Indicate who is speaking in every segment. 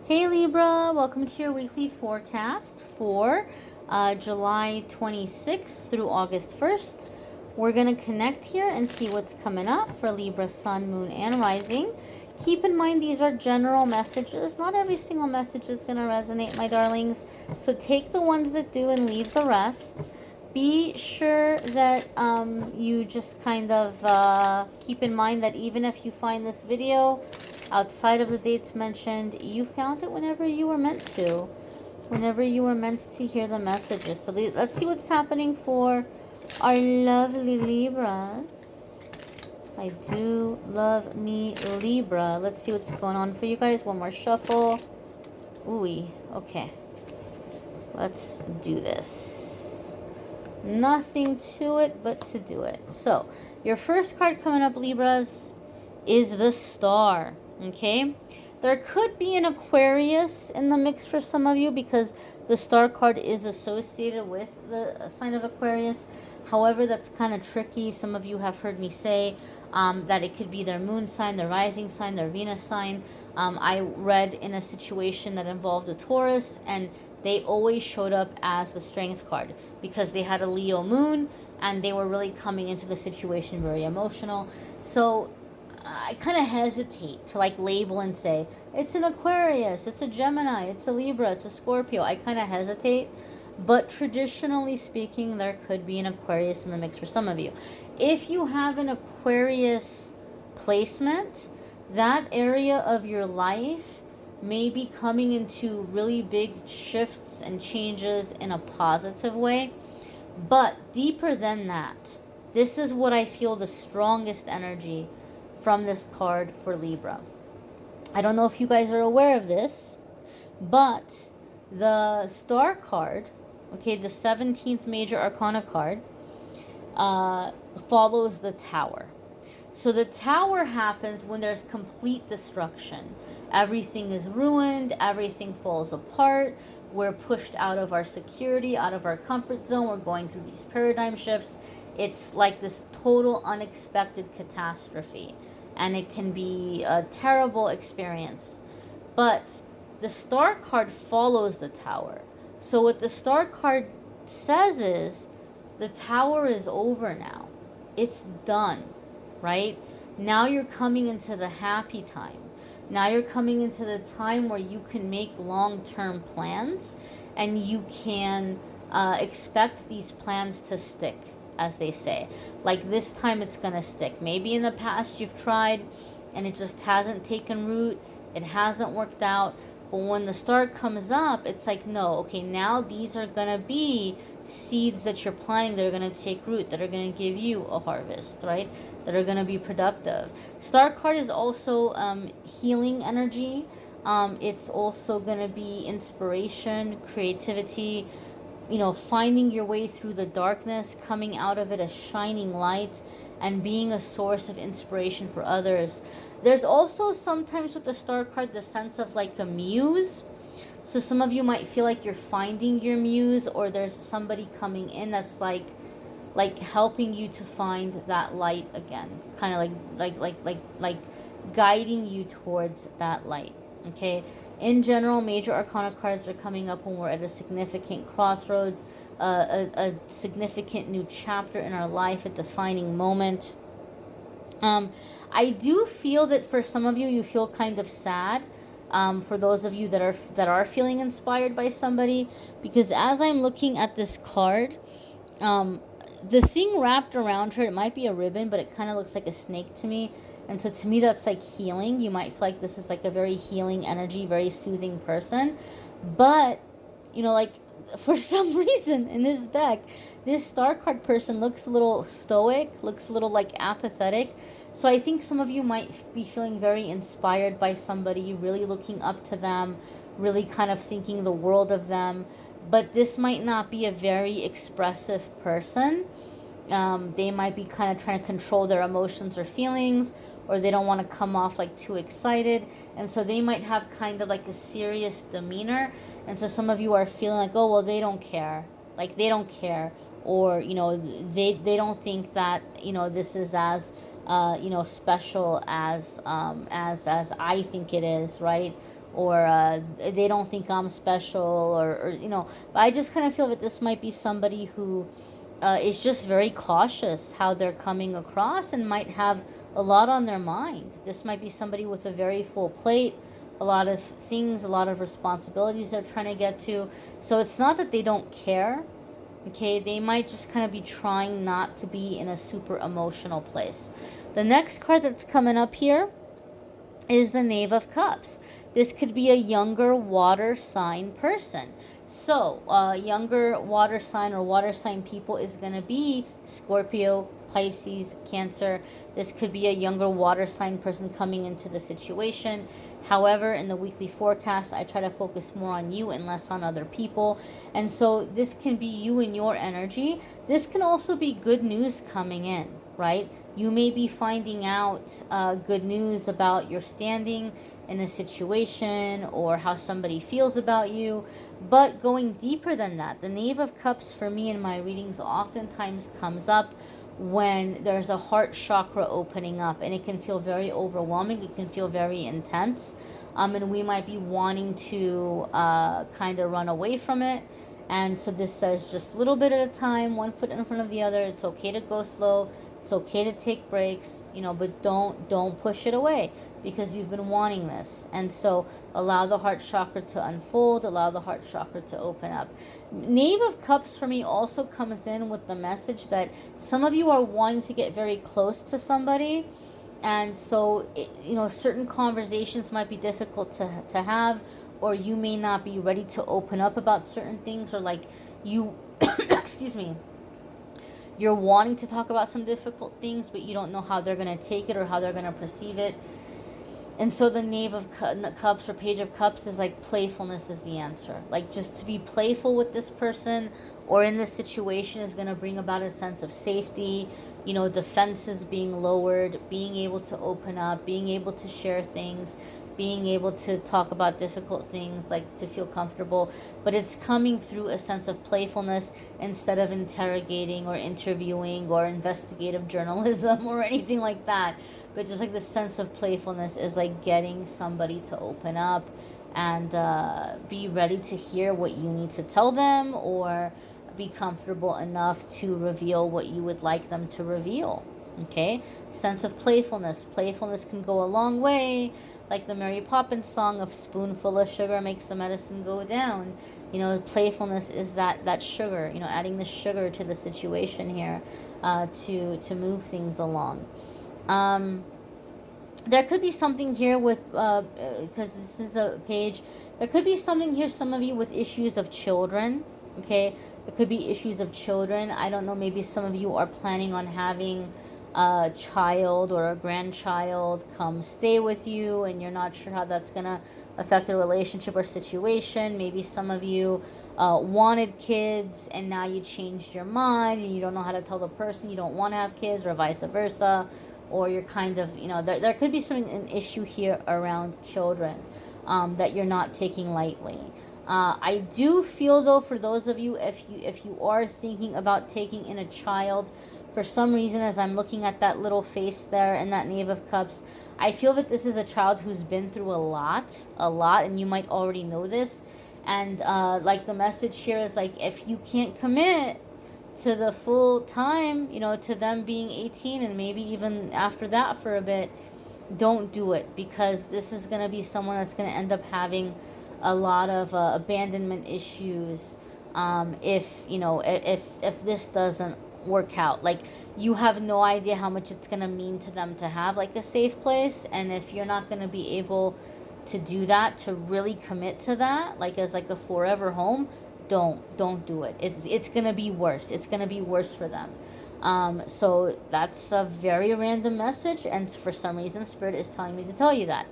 Speaker 1: Hey Libra, welcome to your weekly forecast for July 26th through August 1st. We're going to connect here and see what's coming up for Libra, Sun, Moon, and Rising. Keep in mind these are general messages. Not every single message is going to resonate, my darlings. So take the ones that do and leave the rest. Be sure that you just kind of keep in mind that even if you find this video outside of the dates mentioned, you found it whenever you were meant to. Whenever you were meant to hear the messages. So let's see what's happening for our lovely Libras. I do love me Libra. Let's see what's going on for you guys. One more shuffle. Ooh, okay. Let's do this. Nothing to it but to do it. So, your first card coming up, Libras, is the Star. Okay? There could be an Aquarius in the mix for some of you because the Star card is associated with the sign of Aquarius. However, that's kind of tricky. Some of you have heard me say that it could be their moon sign, their rising sign, their Venus sign. I read in a situation that involved a Taurus, and they always showed up as the Strength card because they had a Leo moon and they were really coming into the situation very emotional. So I kind of hesitate to label and say it's an Aquarius, it's a Gemini, it's a Libra, it's a Scorpio. I kind of hesitate, but traditionally speaking, there could be an Aquarius in the mix for some of you. If you have an Aquarius placement, that area of your life may be coming into really big shifts and changes in a positive way. But deeper than that, this is what I feel the strongest energy from this card for Libra. I don't know if you guys are aware of this, but the Star card, okay, the 17th major arcana card, follows the Tower. So the Tower happens when there's complete destruction. Everything is ruined, everything falls apart, we're pushed out of our security, out of our comfort zone, we're going through these paradigm shifts. It's like this total unexpected catastrophe, and it can be a terrible experience. But the Star card follows the Tower. So what the Star card says is, the Tower is over now. It's done, right? Now you're coming into the happy time. Now you're coming into the time where you can make long-term plans and you can expect these plans to stick, as they say. Like this time it's going to stick. Maybe in the past you've tried and it just hasn't taken root. It hasn't worked out. But when the Star comes up, it's like, no, okay, now these are going to be seeds that you're planting that are going to take root, that are going to give you a harvest, right? That are going to be productive. Star card is also healing energy. It's also going to be inspiration, creativity, finding your way through the darkness, coming out of it a shining light, and being a source of inspiration for others. There's also sometimes with the Star card the sense of like a muse. So some of you might feel like you're finding your muse, or there's somebody coming in that's like helping you to find that light again, kind of like guiding you towards that light. Okay, in general, major arcana cards are coming up when we're at a significant crossroads, a significant new chapter in our life, a defining moment. I do feel that for some of you, you feel kind of sad. For those of you that are feeling inspired by somebody, because as I'm looking at this card, the thing wrapped around her, it might be a ribbon, but it kind of looks like a snake to me. And so to me, that's like healing. You might feel like this is like a very healing energy, very soothing person. But, for some reason in this deck, this Star card person looks a little stoic, looks a little like apathetic. So I think some of you might be feeling very inspired by somebody, really looking up to them, really kind of thinking the world of them. But this might not be a very expressive person. They might be kind of trying to control their emotions or feelings, or they don't want to come off like too excited. And so they might have kind of like a serious demeanor. And so some of you are feeling like, oh, well, they don't care. Like they don't care. Or, they don't think that, this is as, special as I think it is, right? or they don't think I'm special, or but I just kind of feel that this might be somebody who is just very cautious how they're coming across and might have a lot on their mind. This might be somebody with a very full plate, a lot of things, a lot of responsibilities they're trying to get to. So it's not that they don't care, okay? They might just kind of be trying not to be in a super emotional place. The next card that's coming up here is the Knave of Cups. This could be a younger water sign person. So, younger water sign or water sign people is going to be Scorpio, Pisces, Cancer. This could be a younger water sign person coming into the situation. However, in the weekly forecast, I try to focus more on you and less on other people. And so this can be you and your energy. This can also be good news coming in, right? You may be finding out good news about your standing in a situation or how somebody feels about you. But going deeper than that, the Knave of Cups for me in my readings oftentimes comes up when there's a heart chakra opening up, and it can feel very overwhelming. It can feel very intense, and we might be wanting to kind of run away from it. And so this says just a little bit at a time, one foot in front of the other. It's okay to go slow. It's okay to take breaks, but don't push it away, because you've been wanting this. And so allow the heart chakra to unfold, allow the heart chakra to open up. Knave of Cups for me also comes in with the message that some of you are wanting to get very close to somebody. And so, certain conversations might be difficult to have, or you may not be ready to open up about certain things, or like you, excuse me, you're wanting to talk about some difficult things, but you don't know how they're going to take it or how they're going to perceive it. And so the Knave of Cups or Page of Cups is like playfulness is the answer. Like, just to be playful with this person or in this situation is going to bring about a sense of safety, defenses being lowered, being able to open up, being able to share things, being able to talk about difficult things, like to feel comfortable. But it's coming through a sense of playfulness instead of interrogating or interviewing or investigative journalism or anything like that. But just like the sense of playfulness is like getting somebody to open up and be ready to hear what you need to tell them, or be comfortable enough to reveal what you would like them to reveal. Okay? Sense of playfulness. Playfulness can go a long way. Like the Mary Poppins song of spoonful of sugar makes the medicine go down. Playfulness is that sugar, adding the sugar to the situation here to move things along. There could be something here with, because this is a page, there could be something here, some of you with issues of children, okay? There could be issues of children. I don't know, maybe some of you are planning on having a child or a grandchild come stay with you, and you're not sure how that's going to affect a relationship or situation. Maybe some of you wanted kids and now you changed your mind and you don't know how to tell the person you don't want to have kids, or vice versa. Or you're kind of, there could be an issue here around children that you're not taking lightly. I do feel, though, for those of you, if you are thinking about taking in a child, for some reason, as I'm looking at that little face there and that Knave of Cups, I feel that this is a child who's been through a lot, and you might already know this. And like the message here is like, if you can't commit to the full time, to them being 18 and maybe even after that for a bit, don't do it, because this is going to be someone that's going to end up having a lot of abandonment issues if this doesn't work out. Like, you have no idea how much it's going to mean to them to have like a safe place, and if you're not going to be able to do that, to really commit to that, like as like a forever home, don't do it. It's gonna be worse. It's gonna be worse for them. So that's a very random message, and for some reason Spirit is telling me to tell you that.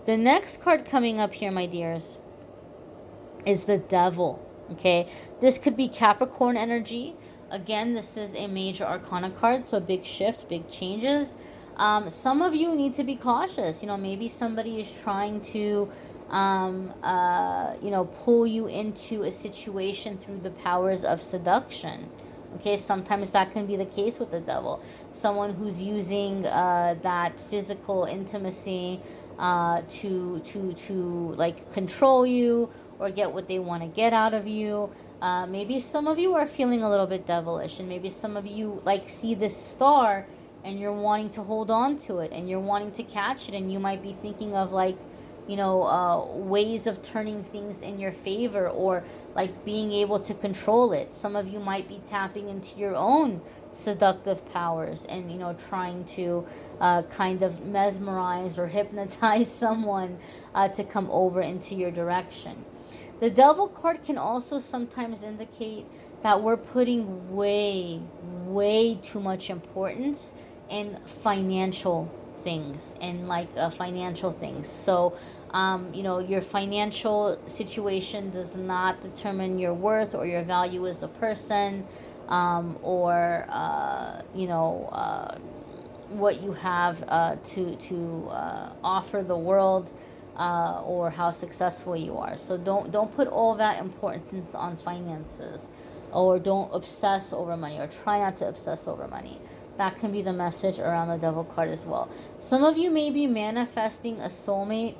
Speaker 1: The next card coming up here, my dears, is the Devil. Okay, this could be Capricorn energy. Again, this is a major arcana card, so big shift, big changes. Some of you need to be cautious. Maybe somebody is trying to pull you into a situation through the powers of seduction. Okay, sometimes that can be the case with the Devil. Someone who's using that physical intimacy to like control you or get what they want to get out of you. Maybe some of you are feeling a little bit devilish, and maybe some of you like see this star and you're wanting to hold on to it and you're wanting to catch it, and you might be thinking of like, ways of turning things in your favor, or like being able to control it. Some of you might be tapping into your own seductive powers and, trying to kind of mesmerize or hypnotize someone to come over into your direction. The Devil card can also sometimes indicate that we're putting way, way too much importance in financial things, and like financial things. So, your financial situation does not determine your worth or your value as a person, or what you have to offer the world, or how successful you are. So don't put all that importance on finances, or don't obsess over money, or try not to obsess over money. That can be the message around the Devil card as well. Some of you may be manifesting a soulmate,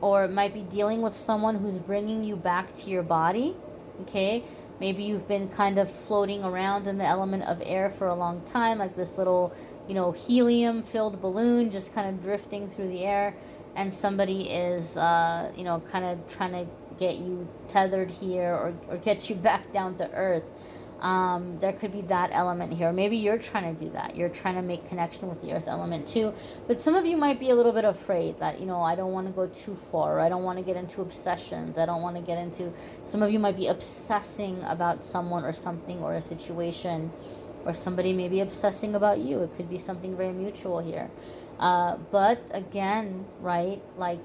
Speaker 1: or might be dealing with someone who's bringing you back to your body. Okay, maybe you've been kind of floating around in the element of air for a long time, like this little helium filled balloon just kind of drifting through the air, and somebody is kind of trying to get you tethered here, or get you back down to earth. There could be that element here. Maybe you're trying to do that. You're trying to make connection with the earth element too. But some of you might be a little bit afraid that, I don't want to go too far, or I don't want to get into obsessions. I don't want to get into, some of you might be obsessing about someone or something or a situation, or somebody may be obsessing about you. It could be something very mutual here. But again, right, like,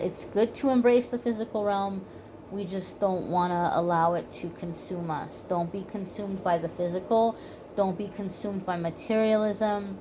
Speaker 1: it's good to embrace the physical realm. We just don't want to allow it to consume us. Don't be consumed by the physical. Don't be consumed by materialism.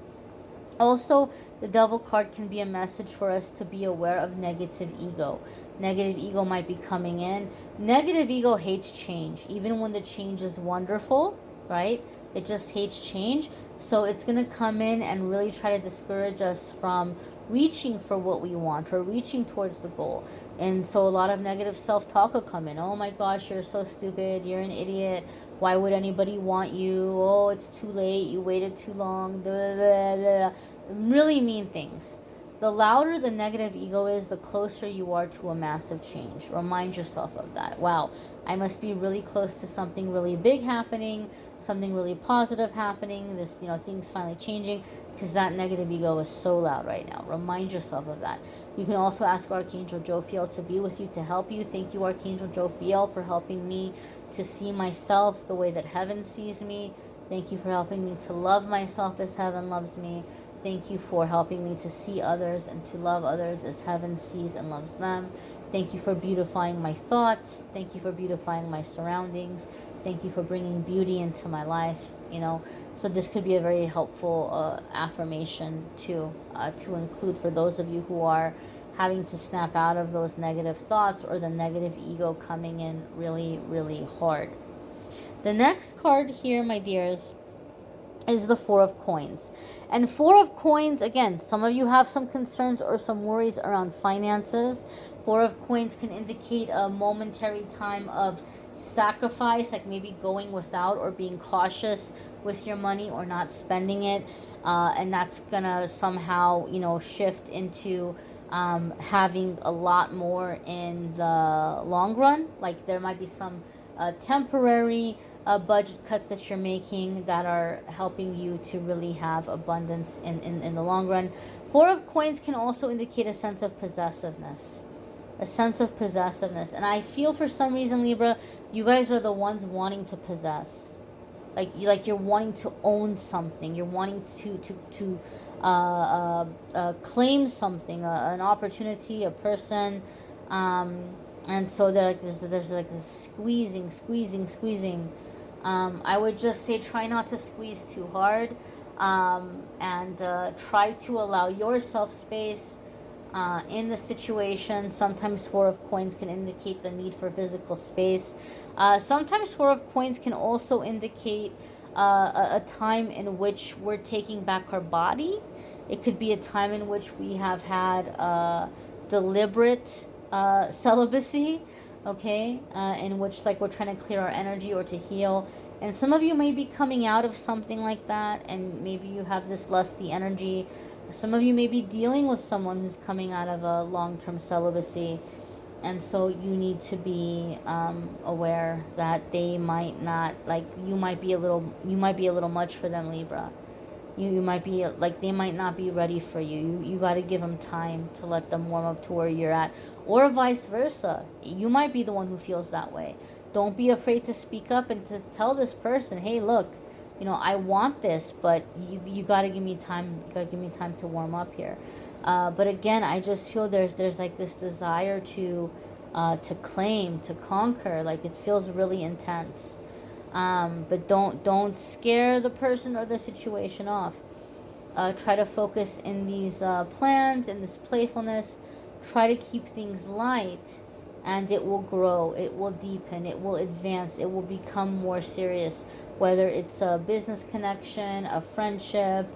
Speaker 1: Also, the Devil card can be a message for us to be aware of negative ego. Negative ego might be coming in. Negative ego hates change, even when the change is wonderful, right? It just hates change. So it's going to come in and really try to discourage us from reaching for what we want, or reaching towards the goal. And so a lot of negative self-talk will come in. Oh my gosh, you're so stupid. You're an idiot. Why would anybody want you? Oh, it's too late. You waited too long. Blah, blah, blah. Really mean things. The louder the negative ego is, the closer you are to a massive change. Remind yourself of that. Wow, I must be really close to something really big happening, something really positive happening, this, things finally changing, because that negative ego is so loud right now. Remind yourself of that. You can also ask Archangel Jophiel to be with you, to help you. Thank you, Archangel Jophiel, for helping me to see myself the way that heaven sees me. Thank you for helping me to love myself as heaven loves me. Thank you for helping me to see others and to love others as heaven sees and loves them. Thank you for beautifying my thoughts. Thank you for beautifying my surroundings. Thank you for bringing beauty into my life. So this could be a very helpful affirmation to include for those of you who are having to snap out of those negative thoughts, or the negative ego coming in really, really hard. The next card here, my dears, is the Four of Coins. And Four of Coins, again, some of you have some concerns or some worries around finances. Four of Coins can indicate a momentary time of sacrifice, like maybe going without or being cautious with your money or not spending it. And that's gonna somehow, shift into having a lot more in the long run. Like there might be some temporary budget cuts that you're making that are helping you to really have abundance in the long run. Four of Coins can also indicate a sense of possessiveness. A sense of possessiveness. And I feel for some reason, Libra, you guys are the ones wanting to possess. Like you're wanting to own something. You're wanting to claim something, an opportunity, a person. And so there's like this squeezing. I would just say try not to squeeze too hard, and try to allow yourself space in the situation. Sometimes Four of Coins can indicate the need for physical space. Sometimes Four of Coins can also indicate a time in which we're taking back our body. It could be a time in which we have had deliberate celibacy, okay, in which like we're trying to clear our energy or to heal. And some of you may be coming out of something like that, and maybe you have this lusty energy. Some of you may be dealing with someone who's coming out of a long-term celibacy, and so you need to be aware that they might not, like, you might be a little much for them, Libra. You might be like, they might not be ready for you. You got to give them time to let them warm up to where you're at, or vice versa. You might be the one who feels that way. Don't be afraid to speak up and to tell this person, hey, look, I want this, but you got to give me time. You got to give me time to warm up here. But again, I just feel there's like this desire to claim, to conquer. Like, it feels really intense. But don't scare the person or the situation off. Try to focus in these plans, in this playfulness. Try to keep things light, and it will grow, it will deepen, it will advance, it will become more serious. Whether it's a business connection, a friendship,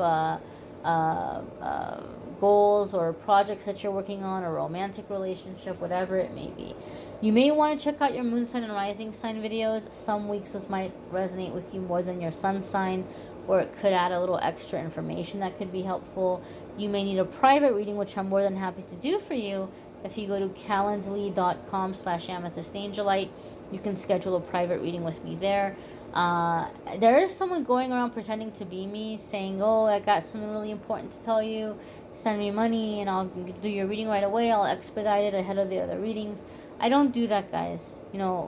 Speaker 1: goals or projects that you're working on, a romantic relationship, whatever it may be. You may want to check out your moon sign and rising sign videos. Some weeks this might resonate with you more than your sun sign, or it could add a little extra information that could be helpful. You may need a private reading, which I'm more than happy to do for you. If you go to calendly.com/amethystangelite, you can schedule a private reading with me there. There is someone going around pretending to be me, saying, oh, I got something really important to tell you, send me money and I'll do your reading right away, I'll expedite it ahead of the other readings. I don't do that, guys.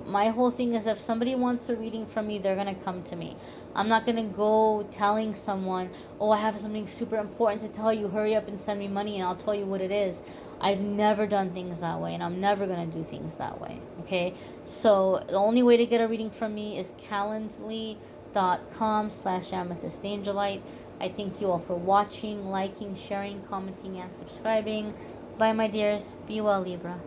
Speaker 1: My whole thing is, if somebody wants a reading from me, they're going to come to me. I'm not going to go telling someone, oh, I have something super important to tell you, hurry up and send me money and I'll tell you what it is. I've never done things that way, and I'm never going to do things that way, okay? So the only way to get a reading from me is calendly.com/amethystangelite. I thank you all for watching, liking, sharing, commenting, and subscribing. Bye, my dears. Be well, Libra.